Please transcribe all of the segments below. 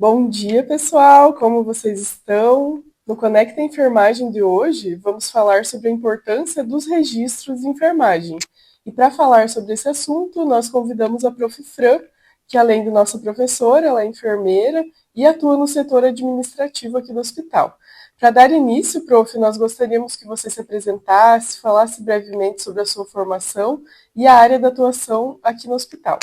Bom dia, pessoal! Como vocês estão? No Conecta Enfermagem de hoje, vamos falar sobre a importância dos registros de enfermagem. E para falar sobre esse assunto, nós convidamos a Prof. Fran, que além de nossa professora, ela é enfermeira e atua no setor administrativo aqui do hospital. Para dar início, Prof, nós gostaríamos que você se apresentasse, falasse brevemente sobre a sua formação e a área de atuação aqui no hospital.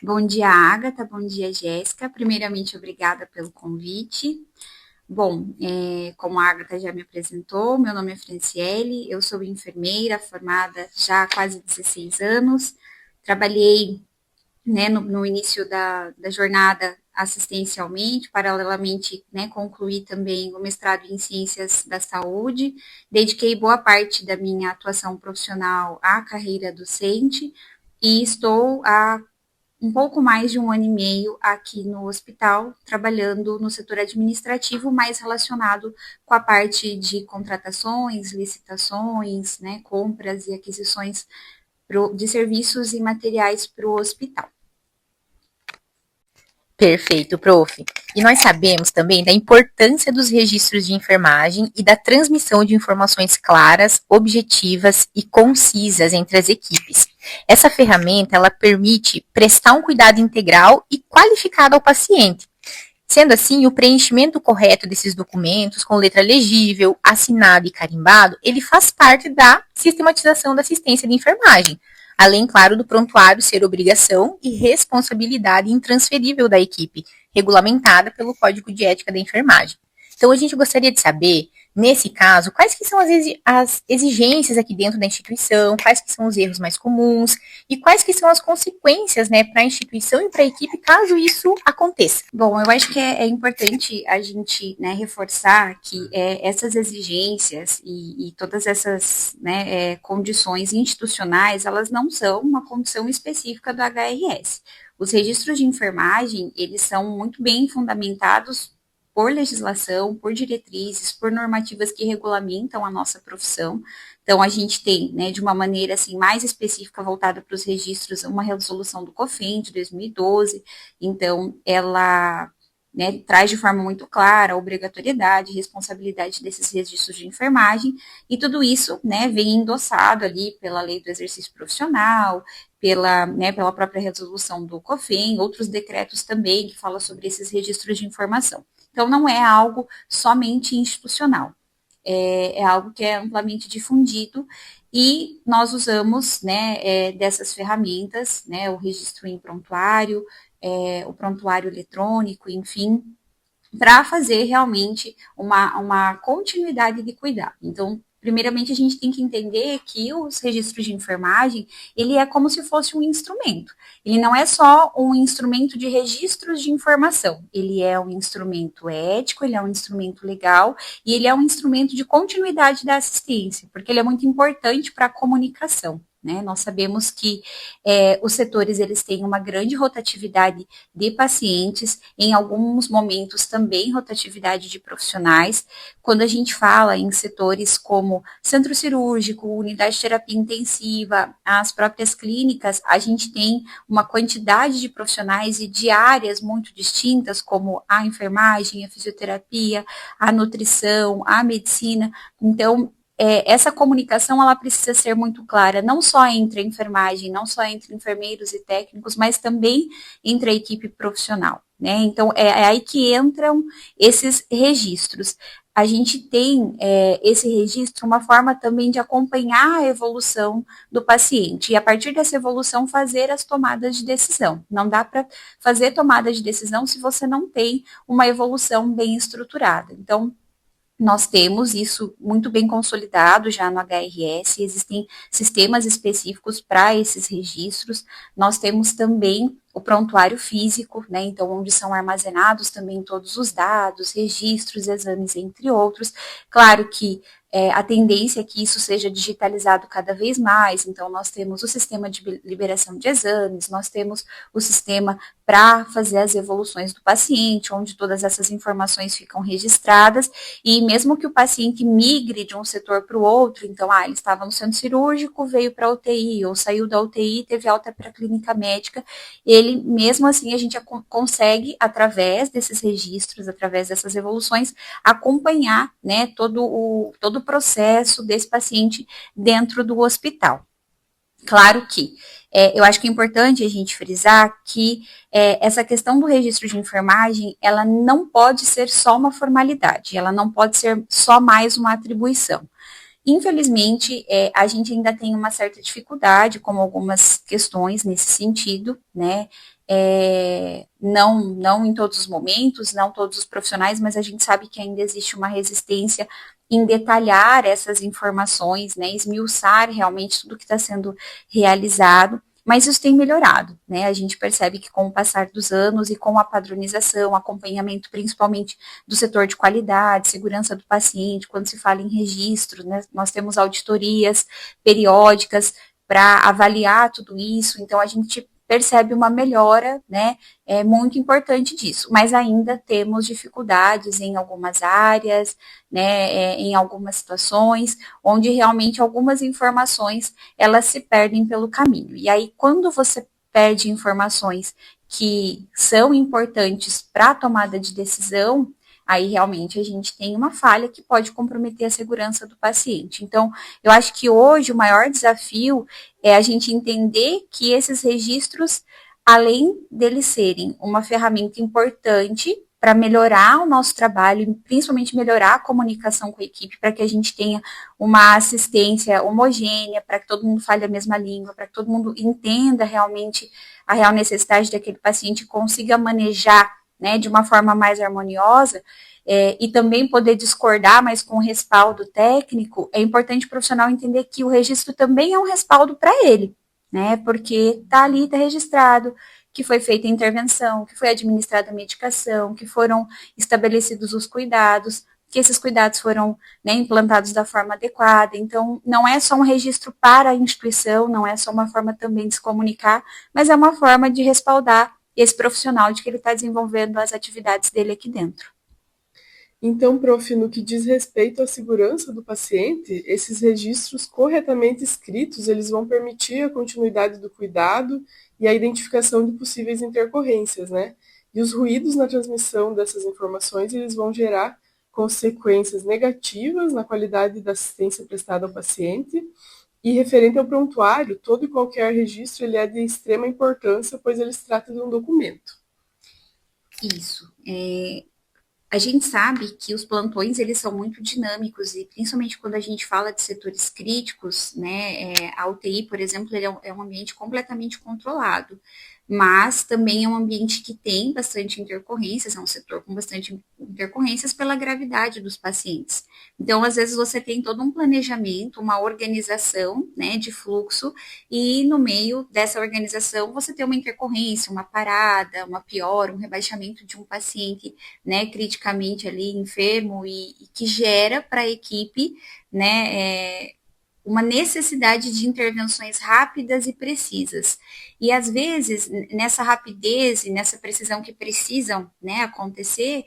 Bom dia, Agatha. Bom dia, Jéssica. Primeiramente, obrigada pelo convite. Bom, como a Agatha já me apresentou, meu nome é Franciele, eu sou enfermeira formada já há quase 16 anos. Trabalhei, né, no início da jornada assistencialmente, paralelamente, né, concluí também o mestrado em Ciências da Saúde. Dediquei boa parte da minha atuação profissional à carreira docente e estou há um pouco mais de um ano e meio aqui no hospital, trabalhando no setor administrativo, mais relacionado com a parte de contratações, licitações, né, compras e aquisições de serviços e materiais para o hospital. Perfeito, prof. E nós sabemos também da importância dos registros de enfermagem e da transmissão de informações claras, objetivas e concisas entre as equipes. Essa ferramenta, ela permite prestar um cuidado integral e qualificado ao paciente. Sendo assim, o preenchimento correto desses documentos, com letra legível, assinado e carimbado, ele faz parte da sistematização da assistência de enfermagem. Além, claro, do prontuário ser obrigação e responsabilidade intransferível da equipe, regulamentada pelo Código de Ética da Enfermagem. Então, a gente gostaria de saber, nesse caso, quais que são as exigências aqui dentro da instituição, quais que são os erros mais comuns e quais que são as consequências, né, para a instituição e para a equipe caso isso aconteça. Bom, eu acho que é importante a gente, né, reforçar que essas exigências e todas essas, né, condições institucionais, elas não são uma condição específica do HRS. Os registros de enfermagem, eles são muito bem fundamentados por legislação, por diretrizes, por normativas que regulamentam a nossa profissão. Então, a gente tem, né, de uma maneira assim mais específica voltada para os registros, uma resolução do COFEN de 2012. Então, ela, né, traz de forma muito clara a obrigatoriedade, responsabilidade desses registros de enfermagem, e tudo isso, né, vem endossado ali pela lei do exercício profissional, pela própria resolução do COFEN, outros decretos também que falam sobre esses registros de informação. Então, não é algo somente institucional, é algo que é amplamente difundido e nós usamos, né, dessas ferramentas, né, o registro em prontuário, o prontuário eletrônico, enfim, para fazer realmente uma continuidade de cuidado. Então, primeiramente, a gente tem que entender que os registros de enfermagem, ele é como se fosse um instrumento. Ele não é só um instrumento de registros de informação. Ele é um instrumento ético, ele é um instrumento legal e ele é um instrumento de continuidade da assistência, porque ele é muito importante para a comunicação. Né? Nós sabemos que os setores eles têm uma grande rotatividade de pacientes, em alguns momentos também rotatividade de profissionais. Quando a gente fala em setores como centro cirúrgico, unidade de terapia intensiva, as próprias clínicas, a gente tem uma quantidade de profissionais e de áreas muito distintas, como a enfermagem, a fisioterapia, a nutrição, a medicina. Então, essa comunicação ela precisa ser muito clara, não só entre a enfermagem, não só entre enfermeiros e técnicos, mas também entre a equipe profissional. Né? Então, é aí que entram esses registros. A gente tem esse registro, uma forma também de acompanhar a evolução do paciente e, a partir dessa evolução, fazer as tomadas de decisão. Não dá para fazer tomada de decisão se você não tem uma evolução bem estruturada. Então, nós temos isso muito bem consolidado já no HRS, existem sistemas específicos para esses registros. Nós temos também o prontuário físico, né? Então, onde são armazenados também todos os dados, registros, exames, entre outros. Claro que a tendência é que isso seja digitalizado cada vez mais, então nós temos o sistema de liberação de exames, nós temos o sistema para fazer as evoluções do paciente, onde todas essas informações ficam registradas, e mesmo que o paciente migre de um setor para o outro, então, ele estava no centro cirúrgico, veio para a UTI, ou saiu da UTI, teve alta para a clínica médica, ele, mesmo assim, a gente consegue, através desses registros, através dessas evoluções, acompanhar, né, todo o processo desse paciente dentro do hospital. Claro que eu acho que é importante a gente frisar que essa questão do registro de enfermagem, ela não pode ser só uma formalidade, ela não pode ser só mais uma atribuição. Infelizmente, a gente ainda tem uma certa dificuldade com algumas questões nesse sentido, né? Não em todos os momentos, não todos os profissionais, mas a gente sabe que ainda existe uma resistência em detalhar essas informações, né? Esmiuçar realmente tudo que está sendo realizado. Mas isso tem melhorado, né? A gente percebe que com o passar dos anos e com a padronização, acompanhamento principalmente do setor de qualidade, segurança do paciente, quando se fala em registro, né? Nós temos auditorias periódicas para avaliar tudo isso, então a gente percebe uma melhora, né, muito importante disso, mas ainda temos dificuldades em algumas áreas, né, em algumas situações, onde realmente algumas informações, elas se perdem pelo caminho, e aí quando você perde informações que são importantes para a tomada de decisão, aí realmente a gente tem uma falha que pode comprometer a segurança do paciente. Então, eu acho que hoje o maior desafio é a gente entender que esses registros, além deles serem uma ferramenta importante para melhorar o nosso trabalho e principalmente melhorar a comunicação com a equipe, para que a gente tenha uma assistência homogênea, para que todo mundo fale a mesma língua, para que todo mundo entenda realmente a real necessidade daquele paciente e consiga manejar, né, de uma forma mais harmoniosa, e também poder discordar, mas com respaldo técnico, é importante o profissional entender que o registro também é um respaldo para ele, né, porque está ali, está registrado, que foi feita a intervenção, que foi administrada a medicação, que foram estabelecidos os cuidados, que esses cuidados foram, né, implantados da forma adequada. Então, não é só um registro para a instituição, não é só uma forma também de se comunicar, mas é uma forma de respaldar esse profissional de que ele está desenvolvendo as atividades dele aqui dentro. Então, prof, no que diz respeito à segurança do paciente, esses registros corretamente escritos, eles vão permitir a continuidade do cuidado e a identificação de possíveis intercorrências, né? E os ruídos na transmissão dessas informações, eles vão gerar consequências negativas na qualidade da assistência prestada ao paciente. E referente ao prontuário, todo e qualquer registro ele é de extrema importância, pois ele se trata de um documento. Isso. A gente sabe que os plantões, eles são muito dinâmicos, e principalmente quando a gente fala de setores críticos, né, a UTI, por exemplo, ele é um ambiente completamente controlado, mas também é um ambiente que tem bastante intercorrências, é um setor com bastante intercorrências pela gravidade dos pacientes. Então, às vezes, você tem todo um planejamento, uma organização, né, de fluxo, e no meio dessa organização você tem uma intercorrência, uma parada, uma piora, um rebaixamento de um paciente, né, criticamente ali enfermo e que gera para a equipe, né, uma necessidade de intervenções rápidas e precisas. E às vezes, nessa rapidez e nessa precisão que precisam, né, acontecer,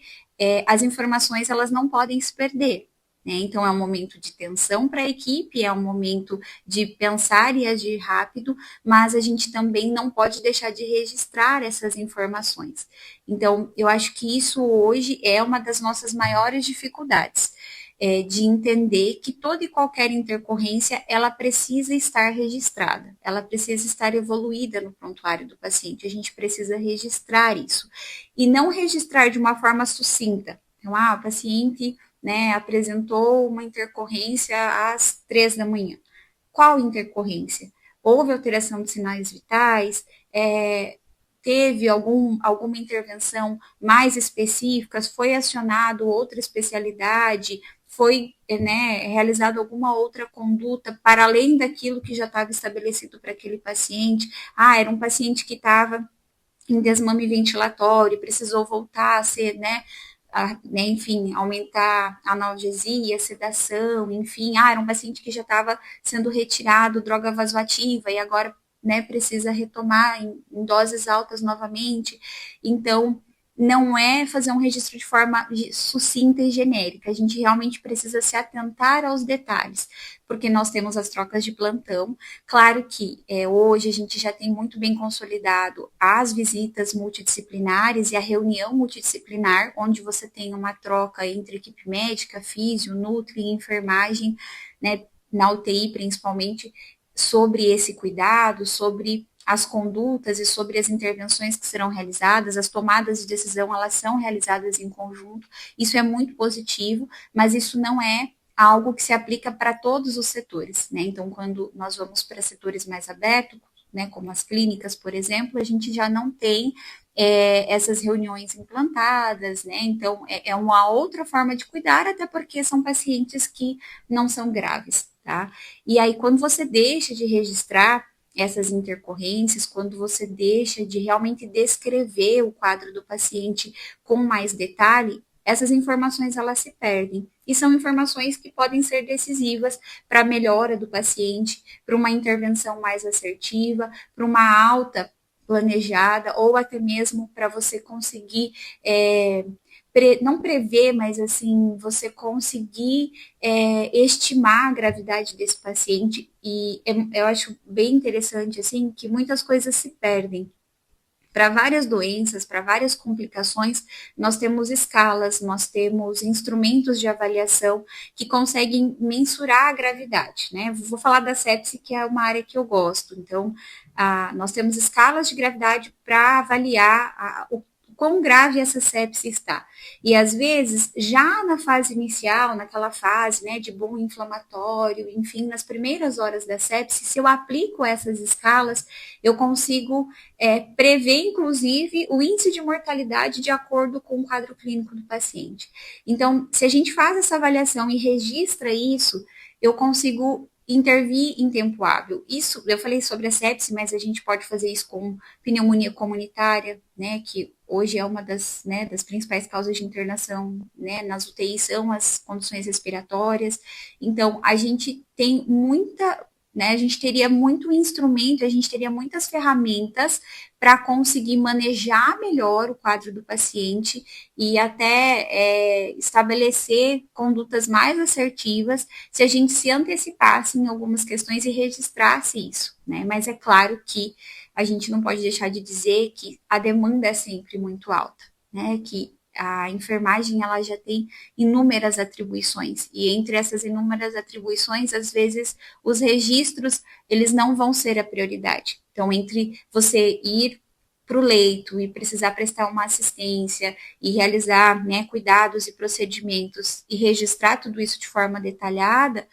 as informações elas não podem se perder. Né? Então, é um momento de tensão para a equipe, é um momento de pensar e agir rápido, mas a gente também não pode deixar de registrar essas informações. Então, eu acho que isso hoje é uma das nossas maiores dificuldades. De entender que toda e qualquer intercorrência, ela precisa estar registrada, ela precisa estar evoluída no prontuário do paciente, a gente precisa registrar isso, e não registrar de uma forma sucinta. Então, o paciente, né, apresentou uma intercorrência às 3 da manhã. Qual intercorrência? Houve alteração de sinais vitais? Teve alguma intervenção mais específica? Foi acionado outra especialidade? Foi, né, realizada alguma outra conduta para além daquilo que já estava estabelecido para aquele paciente? Era um paciente que estava em desmame ventilatório, precisou voltar a ser, né, enfim, aumentar a analgesia, sedação, enfim, era um paciente que já estava sendo retirado droga vasoativa e agora, né, precisa retomar em doses altas novamente. Então, não é fazer um registro de forma sucinta e genérica. A gente realmente precisa se atentar aos detalhes, porque nós temos as trocas de plantão. Claro que hoje a gente já tem muito bem consolidado as visitas multidisciplinares e a reunião multidisciplinar, onde você tem uma troca entre equipe médica, físio, nutri, enfermagem, né, na UTI principalmente, sobre esse cuidado, sobre as condutas e sobre as intervenções que serão realizadas, as tomadas de decisão, elas são realizadas em conjunto. Isso é muito positivo, mas isso não é algo que se aplica para todos os setores, né? Então, quando nós vamos para setores mais abertos, né, como as clínicas, por exemplo, a gente já não tem essas reuniões implantadas, né? Então, é uma outra forma de cuidar, até porque são pacientes que não são graves, tá? E aí, quando você deixa de registrar essas intercorrências, quando você deixa de realmente descrever o quadro do paciente com mais detalhe, essas informações elas se perdem. E são informações que podem ser decisivas para a melhora do paciente, para uma intervenção mais assertiva, para uma alta planejada, ou até mesmo para você conseguir não prever, mas assim, você conseguir estimar a gravidade desse paciente. E eu acho bem interessante, assim, que muitas coisas se perdem. Para várias doenças, para várias complicações, nós temos escalas, nós temos instrumentos de avaliação que conseguem mensurar a gravidade, né? Vou falar da sepse, que é uma área que eu gosto. Então, nós temos escalas de gravidade para avaliar o quão grave essa sepse está. E às vezes, já na fase inicial, naquela fase, né, de bom inflamatório, enfim, nas primeiras horas da sepse, se eu aplico essas escalas, eu consigo prever, inclusive, o índice de mortalidade de acordo com o quadro clínico do paciente. Então, se a gente faz essa avaliação e registra isso, eu consigo intervir em tempo hábil. Isso, eu falei sobre a sepse, mas a gente pode fazer isso com pneumonia comunitária, né, que hoje é uma das principais causas de internação, né, nas UTIs são as condições respiratórias. Então, a gente tem muita, né, a gente teria muito instrumento, a gente teria muitas ferramentas para conseguir manejar melhor o quadro do paciente e até estabelecer condutas mais assertivas se a gente se antecipasse em algumas questões e registrasse isso, né? Mas é claro que a gente não pode deixar de dizer que a demanda é sempre muito alta, né? Que a enfermagem ela já tem inúmeras atribuições e entre essas inúmeras atribuições, às vezes os registros eles não vão ser a prioridade. Então, entre você ir para o leito e precisar prestar uma assistência e realizar, né, cuidados e procedimentos e registrar tudo isso de forma detalhada,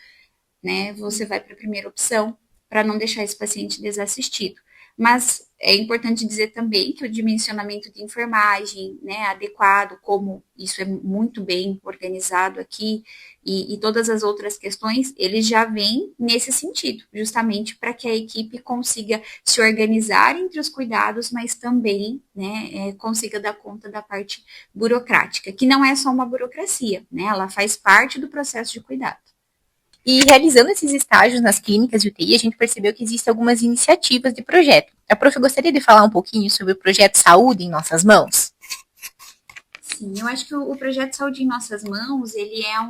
né, você vai para a primeira opção para não deixar esse paciente desassistido. Mas é importante dizer também que o dimensionamento de enfermagem, né, adequado, como isso é muito bem organizado aqui, e todas as outras questões, ele já vem nesse sentido, justamente para que a equipe consiga se organizar entre os cuidados, mas também, né, consiga dar conta da parte burocrática, que não é só uma burocracia, né, ela faz parte do processo de cuidado. E realizando esses estágios nas clínicas de UTI, a gente percebeu que existem algumas iniciativas de projeto. A prof gostaria de falar um pouquinho sobre o projeto Saúde em Nossas Mãos? Sim, eu acho que o projeto Saúde em Nossas Mãos, ele é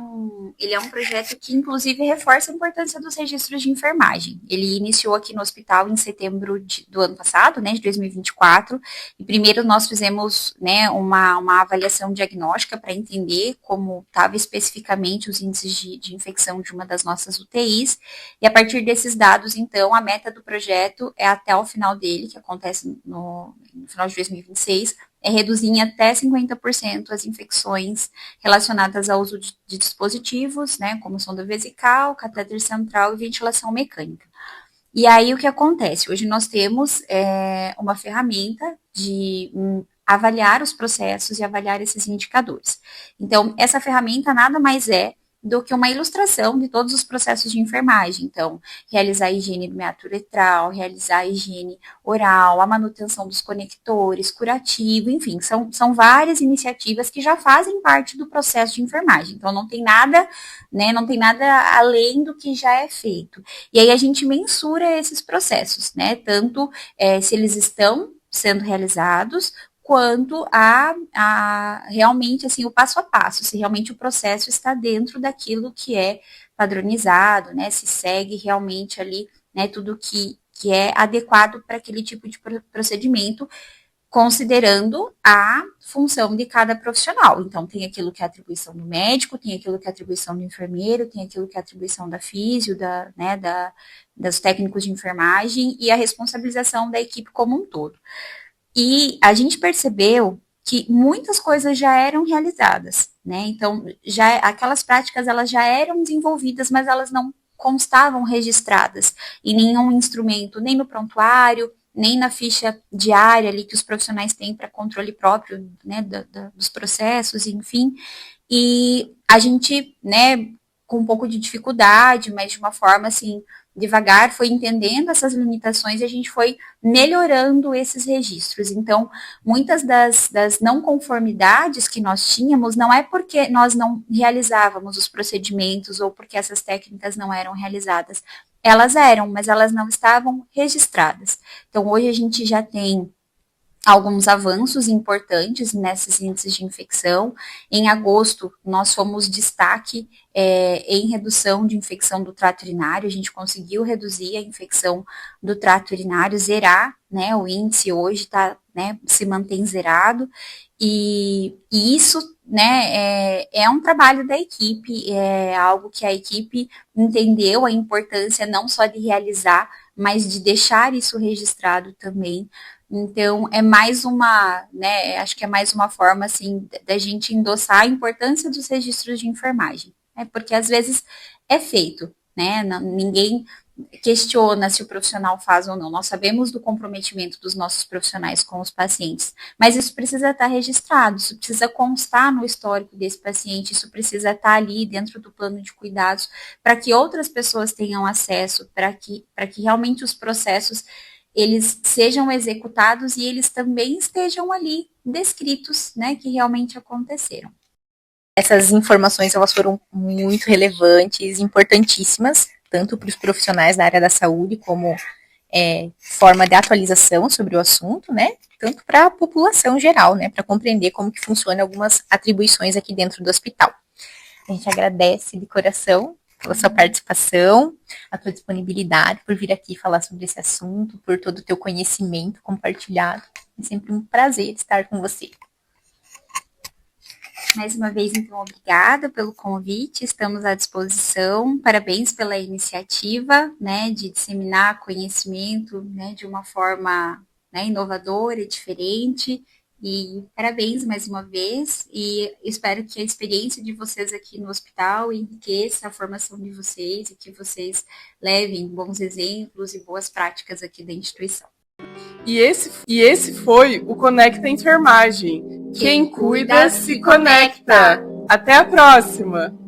um projeto que, inclusive, reforça a importância dos registros de enfermagem. Ele iniciou aqui no hospital em setembro do ano passado, né, de 2024, e primeiro nós fizemos, né, uma avaliação diagnóstica para entender como estava especificamente os índices de infecção de uma das nossas UTIs, e a partir desses dados, então, a meta do projeto é até o final dele, que acontece no final de 2026, é reduzir em até 50% as infecções relacionadas ao uso de dispositivos, né, como sonda vesical, catéter central e ventilação mecânica. E aí o que acontece? Hoje nós temos uma ferramenta de avaliar os processos e avaliar esses indicadores. Então, essa ferramenta nada mais é do que uma ilustração de todos os processos de enfermagem. Então, realizar a higiene do meato uretral, realizar a higiene oral, a manutenção dos conectores, curativo, enfim, são várias iniciativas que já fazem parte do processo de enfermagem. Então, não tem nada, né, não tem nada além do que já é feito. E aí a gente mensura esses processos, né, tanto se eles estão sendo realizados, quanto a realmente assim, o passo a passo, se realmente o processo está dentro daquilo que é padronizado, né? Se segue realmente ali, né, tudo que é adequado para aquele tipo de procedimento, considerando a função de cada profissional. Então, tem aquilo que é atribuição do médico, tem aquilo que é atribuição do enfermeiro, tem aquilo que é atribuição da físio, dos técnicos de enfermagem e a responsabilização da equipe como um todo. E a gente percebeu que muitas coisas já eram realizadas, né? Então, aquelas práticas elas já eram desenvolvidas, mas elas não constavam registradas em nenhum instrumento, nem no prontuário, nem na ficha diária ali que os profissionais têm para controle próprio, né, dos processos, enfim. E a gente, né, com um pouco de dificuldade, mas de uma forma assim devagar, foi entendendo essas limitações e a gente foi melhorando esses registros. Então, muitas das não conformidades que nós tínhamos não é porque nós não realizávamos os procedimentos ou porque essas técnicas não eram realizadas. Elas eram, mas elas não estavam registradas. Então, hoje a gente já tem alguns avanços importantes nesses índices de infecção. Em agosto, nós fomos destaque em redução de infecção do trato urinário, a gente conseguiu reduzir a infecção do trato urinário, zerar, né, o índice hoje tá, né, se mantém zerado, e isso, né, é um trabalho da equipe, é algo que a equipe entendeu a importância não só de realizar, mas de deixar isso registrado também. Então, é mais uma, né, acho que é mais uma forma, assim, da gente endossar a importância dos registros de enfermagem, né, porque às vezes é feito, né, ninguém questiona se o profissional faz ou não, nós sabemos do comprometimento dos nossos profissionais com os pacientes, mas isso precisa estar registrado, isso precisa constar no histórico desse paciente, isso precisa estar ali dentro do plano de cuidados, para que outras pessoas tenham acesso, para que realmente os processos eles sejam executados e eles também estejam ali descritos, né, que realmente aconteceram. Essas informações elas foram muito relevantes, importantíssimas, tanto para os profissionais da área da saúde, como forma de atualização sobre o assunto, né, tanto para a população geral, né, para compreender como que funcionam algumas atribuições aqui dentro do hospital. A gente agradece de coração pela sua participação, a tua disponibilidade, por vir aqui falar sobre esse assunto, por todo o teu conhecimento compartilhado. É sempre um prazer estar com você. Mais uma vez, então, obrigada pelo convite, estamos à disposição. Parabéns pela iniciativa, né, de disseminar conhecimento, né, de uma forma, né, inovadora e diferente. E parabéns mais uma vez, e espero que a experiência de vocês aqui no hospital enriqueça a formação de vocês e que vocês levem bons exemplos e boas práticas aqui da instituição. E esse foi o Conecta Enfermagem. Quem cuida se conecta. Até a próxima!